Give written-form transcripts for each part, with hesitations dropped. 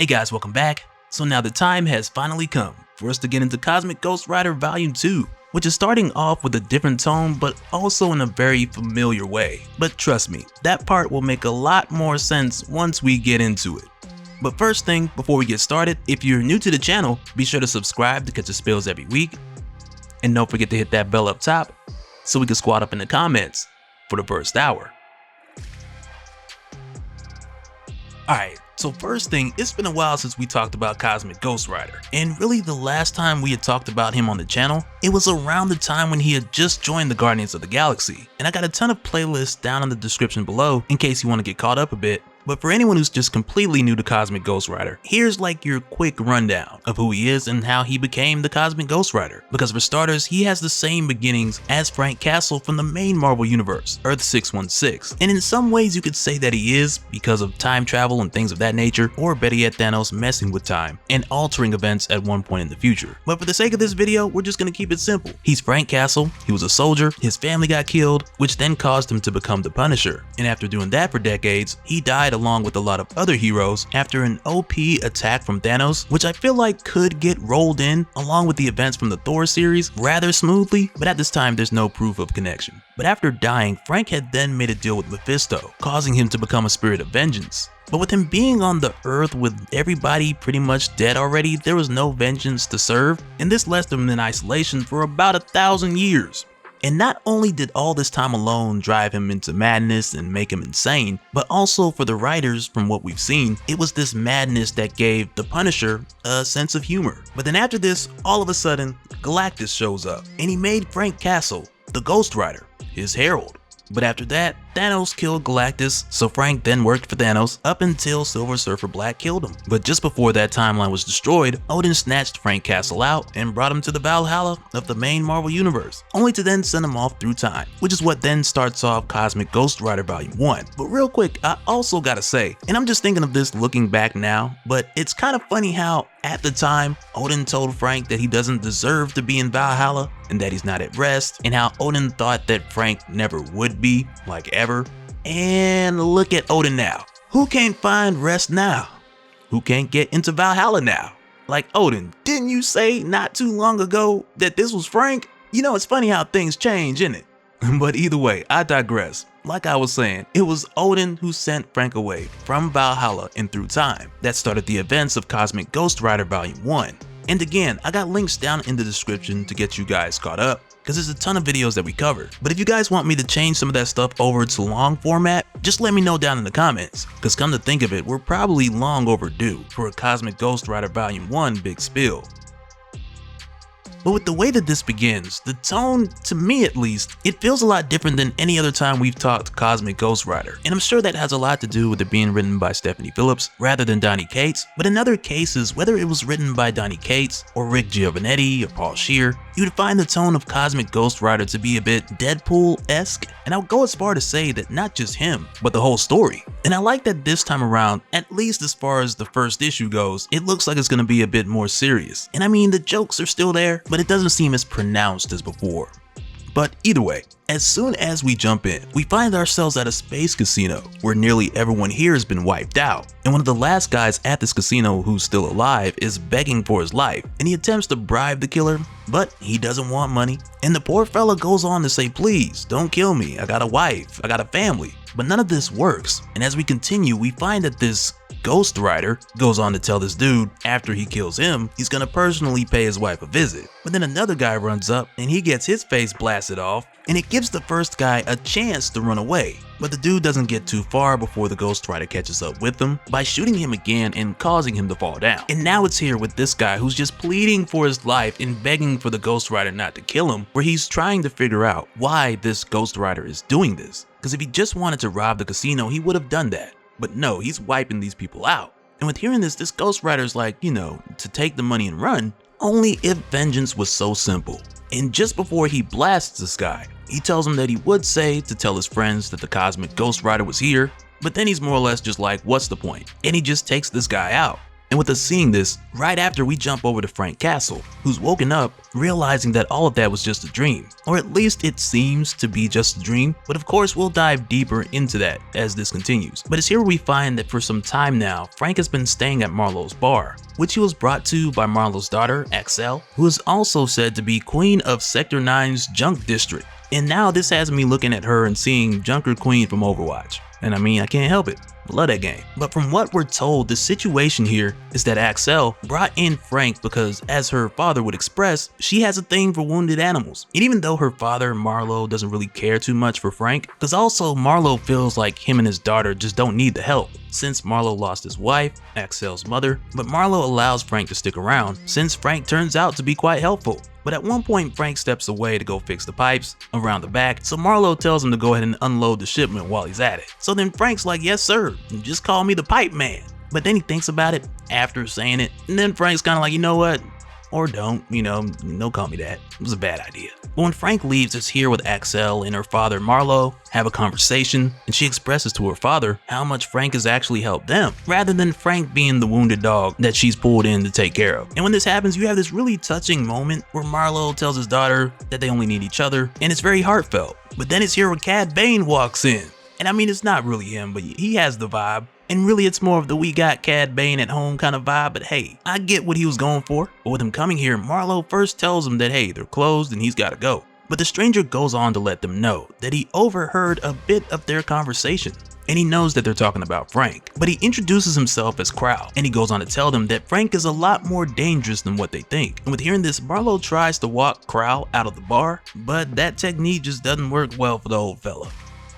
Hey guys, welcome back. So now the time has finally come for us to get into Cosmic Ghost Rider Volume 2, which is starting off with a different tone but also in a very familiar way. But trust me, that part will make a lot more sense once we get into it. But first thing, before we get started, if you're new to the channel, be sure to subscribe to catch the spills every week. And don't forget to hit that bell up top so we can squat up in the comments for the first hour. Alright, so first thing, it's been a while since we talked about Cosmic Ghost Rider, and really the last time we had talked about him on the channel, it was around the time when he had just joined the Guardians of the Galaxy, and I got a ton of playlists down in the description below in case you want to get caught up a bit. But for anyone who's just completely new to Cosmic Ghost Rider, here's like your quick rundown of who he is and how he became the Cosmic Ghost Rider. Because for starters, he has the same beginnings as Frank Castle from the main Marvel universe, Earth 616. And in some ways you could say that he is because of time travel and things of that nature, or better yet Thanos messing with time and altering events at one point in the future. But for the sake of this video, we're just gonna keep it simple. He's Frank Castle, he was a soldier, his family got killed, which then caused him to become the Punisher. And after doing that for decades, he died along with a lot of other heroes after an OP attack from Thanos, which I feel like could get rolled in along with the events from the Thor series rather smoothly, but at this time there's no proof of connection. But after dying, Frank had then made a deal with Mephisto, causing him to become a spirit of vengeance. But with him being on the Earth with everybody pretty much dead already, there was no vengeance to serve, and this left him in isolation for about 1,000 years. And not only did all this time alone drive him into madness and make him insane, but also for the writers, from what we've seen, it was this madness that gave the Punisher a sense of humor. But then after this, all of a sudden, Galactus shows up, and he made Frank Castle, the Ghost Rider, his herald. But after that, Thanos killed Galactus, so Frank then worked for Thanos up until Silver Surfer Black killed him. But just before that timeline was destroyed, Odin snatched Frank Castle out and brought him to the Valhalla of the main Marvel universe, only to then send him off through time, which is what then starts off Cosmic Ghost Rider Volume 1. But real quick, I also gotta say, and I'm just thinking of this looking back now, but it's kind of funny how at the time, Odin told Frank that he doesn't deserve to be in Valhalla and that he's not at rest, and how Odin thought that Frank never would be, like ever. And look at Odin now. Who can't find rest now? Who can't get into Valhalla now? Like, Odin, didn't you say not too long ago that this was Frank? You know, it's funny how things change, isn't it? But either way, I digress. Like I was saying, it was Odin who sent Frank away from Valhalla and through time. That started the events of Cosmic Ghost Rider Volume 1. And again, I got links down in the description to get you guys caught up, because there's a ton of videos that we covered. But if you guys want me to change some of that stuff over to long format, just let me know down in the comments, because come to think of it, we're probably long overdue for a Cosmic Ghost Rider Volume 1 big spill. But with the way that this begins, the tone, to me at least, it feels a lot different than any other time we've talked Cosmic Ghost Rider. And I'm sure that has a lot to do with it being written by Stephanie Phillips rather than Donny Cates. But in other cases, whether it was written by Donny Cates or Rick Giovannetti or Paul Scheer, you would find the tone of Cosmic Ghost Rider to be a bit Deadpool-esque. And I would go as far to say that not just him, but the whole story. And I like that this time around, at least as far as the first issue goes, it looks like it's going to be a bit more serious. And I mean, the jokes are still there, but it doesn't seem as pronounced as before. But either way, as soon as we jump in, we find ourselves at a space casino where nearly everyone here has been wiped out. And one of the last guys at this casino who's still alive is begging for his life, and he attempts to bribe the killer, but he doesn't want money. And the poor fella goes on to say, please, don't kill me, I got a wife, I got a family. But none of this works, and as we continue, we find that this Ghost Rider goes on to tell this dude after he kills him, he's gonna personally pay his wife a visit. But then another guy runs up and he gets his face blasted off, and it gives the first guy a chance to run away. But the dude doesn't get too far before the Ghost Rider catches up with him by shooting him again and causing him to fall down. And now it's here with this guy who's just pleading for his life and begging for the Ghost Rider not to kill him, where he's trying to figure out why this Ghost Rider is doing this. Because if he just wanted to rob the casino, he would have done that. But no, he's wiping these people out. And with hearing this Ghost Rider's like, you know, to take the money and run, only if vengeance was so simple. And just before he blasts this guy, he tells him that he would say to tell his friends that the Cosmic Ghost Rider was here, but then he's more or less just like, what's the point? And he just takes this guy out. And with us seeing this, right after we jump over to Frank Castle, who's woken up, realizing that all of that was just a dream. Or at least it seems to be just a dream, but of course we'll dive deeper into that as this continues. But it's here we find that for some time now, Frank has been staying at Marlowe's bar, which he was brought to by Marlowe's daughter, Axel, who is also said to be Queen of Sector 9's Junk District. And now this has me looking at her and seeing Junker Queen from Overwatch. And I mean, I can't help it. Love that game. But from what we're told, the situation here is that Axel brought in Frank because, as her father would express, she has a thing for wounded animals. And even though her father, Marlowe, doesn't really care too much for Frank, because also Marlowe feels like him and his daughter just don't need the help, since Marlowe lost his wife, Axel's mother, but Marlowe allows Frank to stick around, since Frank turns out to be quite helpful. But at one point, Frank steps away to go fix the pipes around the back, so Marlowe tells him to go ahead and unload the shipment while he's at it. So then Frank's like, yes sir, just call me the pipe man. But then he thinks about it after saying it, and then Frank's kind of like, you know what? Or don't call me that. It was a bad idea. But when Frank leaves, it's here with Axel and her father Marlowe have a conversation, and she expresses to her father how much Frank has actually helped them, rather than Frank being the wounded dog that she's pulled in to take care of. And when this happens, you have this really touching moment where Marlowe tells his daughter that they only need each other, and it's very heartfelt. But then it's here where Cad Bane walks in. And I mean, it's not really him, but he has the vibe. And really it's more of the we got Cad Bane at home kind of vibe, but hey, I get what he was going for. But with him coming here, Marlowe first tells him that hey, they're closed and he's gotta go. But the stranger goes on to let them know that he overheard a bit of their conversation. And he knows that they're talking about Frank, but he introduces himself as Crow, and he goes on to tell them that Frank is a lot more dangerous than what they think. And with hearing this, Marlowe tries to walk Crow out of the bar, but that technique just doesn't work well for the old fella.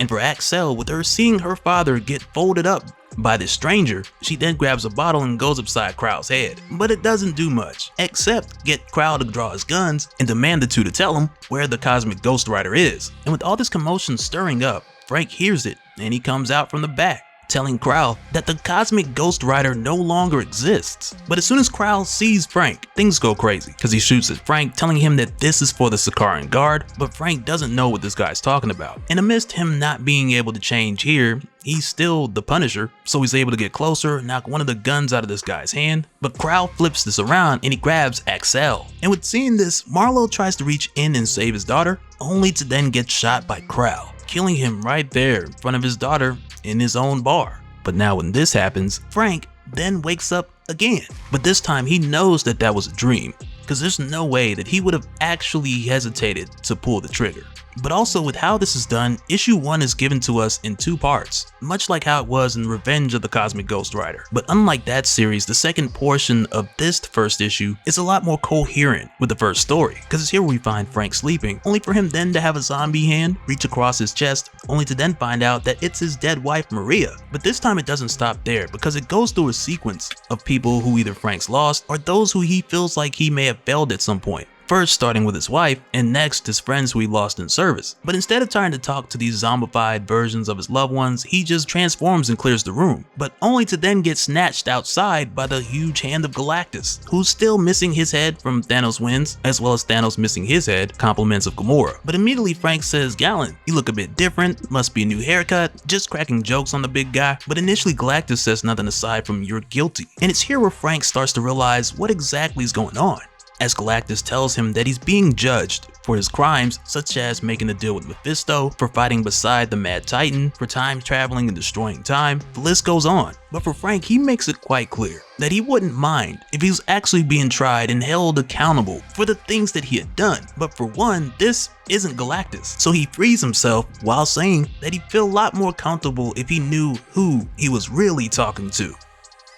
And for Axel, with her seeing her father get folded up by this stranger, she then grabs a bottle and goes upside Crow's head. But it doesn't do much, except get Crow to draw his guns and demand the two to tell him where the Cosmic Ghost Rider is. And with all this commotion stirring up, Frank hears it and he comes out from the back, telling Crow that the Cosmic Ghost Rider no longer exists. But as soon as Crow sees Frank, things go crazy, because he shoots at Frank, telling him that this is for the Sakaran Guard, but Frank doesn't know what this guy's talking about. And amidst him not being able to change here, he's still the Punisher, so he's able to get closer and knock one of the guns out of this guy's hand. But Crow flips this around and he grabs Axel. And with seeing this, Marlowe tries to reach in and save his daughter, only to then get shot by Crow, killing him right there in front of his daughter in his own bar. But now when this happens, Frank then wakes up again. But this time he knows that that was a dream, because there's no way that he would have actually hesitated to pull the trigger. But also with how this is done, issue 1 is given to us in 2 parts, much like how it was in Revenge of the Cosmic Ghost Rider. But unlike that series, the second portion of this first issue is a lot more coherent with the first story, because it's here we find Frank sleeping, only for him then to have a zombie hand reach across his chest, only to then find out that it's his dead wife Maria. But this time it doesn't stop there, because it goes through a sequence of people who either Frank's lost or those who he feels like he may have failed at some point. First starting with his wife, and next his friends who he lost in service. But instead of trying to talk to these zombified versions of his loved ones, he just transforms and clears the room, but only to then get snatched outside by the huge hand of Galactus, who's still missing his head from Thanos wins, as well as Thanos missing his head, compliments of Gamora. But immediately Frank says, "Gallant, you look a bit different, must be a new haircut," just cracking jokes on the big guy. But initially Galactus says nothing aside from "you're guilty." And it's here where Frank starts to realize what exactly is going on, as Galactus tells him that he's being judged for his crimes, such as making a deal with Mephisto, for fighting beside the Mad Titan, for time traveling and destroying time. The list goes on. But for Frank, he makes it quite clear that he wouldn't mind if he was actually being tried and held accountable for the things that he had done. But for one, this isn't Galactus, so he frees himself while saying that he'd feel a lot more comfortable if he knew who he was really talking to.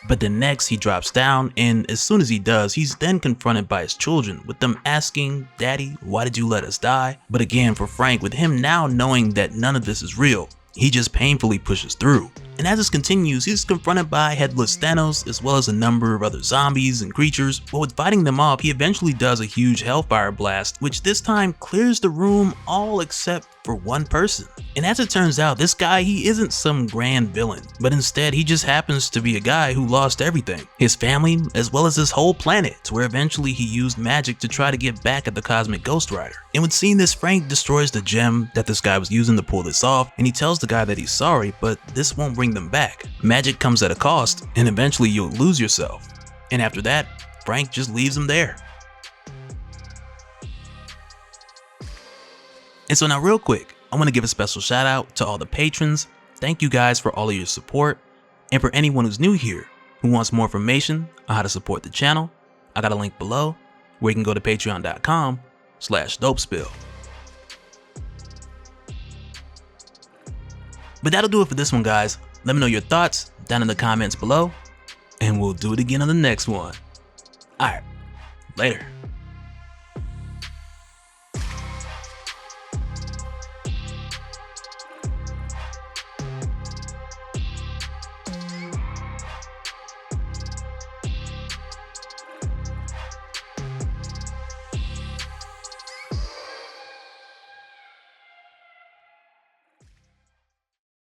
But then next he drops down, and as soon as he does, he's then confronted by his children, with them asking, "Daddy, why did you let us die?" But again, for Frank, with him now knowing that none of this is real, he just painfully pushes through. And as this continues, he's confronted by Headless Thanos, as well as a number of other zombies and creatures, but with fighting them off, he eventually does a huge Hellfire blast, which this time clears the room all except for one person. And as it turns out, this guy, he isn't some grand villain, but instead he just happens to be a guy who lost everything, his family as well as his whole planet, to where eventually he used magic to try to get back at the Cosmic Ghost Rider. And with seeing this, Frank destroys the gem that this guy was using to pull this off, and he tells the guy that he's sorry, but this won't bring them back. Magic comes at a cost, and eventually you'll lose yourself. And after that, Frank just leaves him there. And so now real quick, I want to give a special shout out to all the patrons. Thank you guys for all of your support. And for anyone who's new here, who wants more information on how to support the channel, I got a link below where you can go to patreon.com/dopespill. But that'll do it for this one, guys. Let me know your thoughts down in the comments below, and we'll do it again on the next one. Alright, later.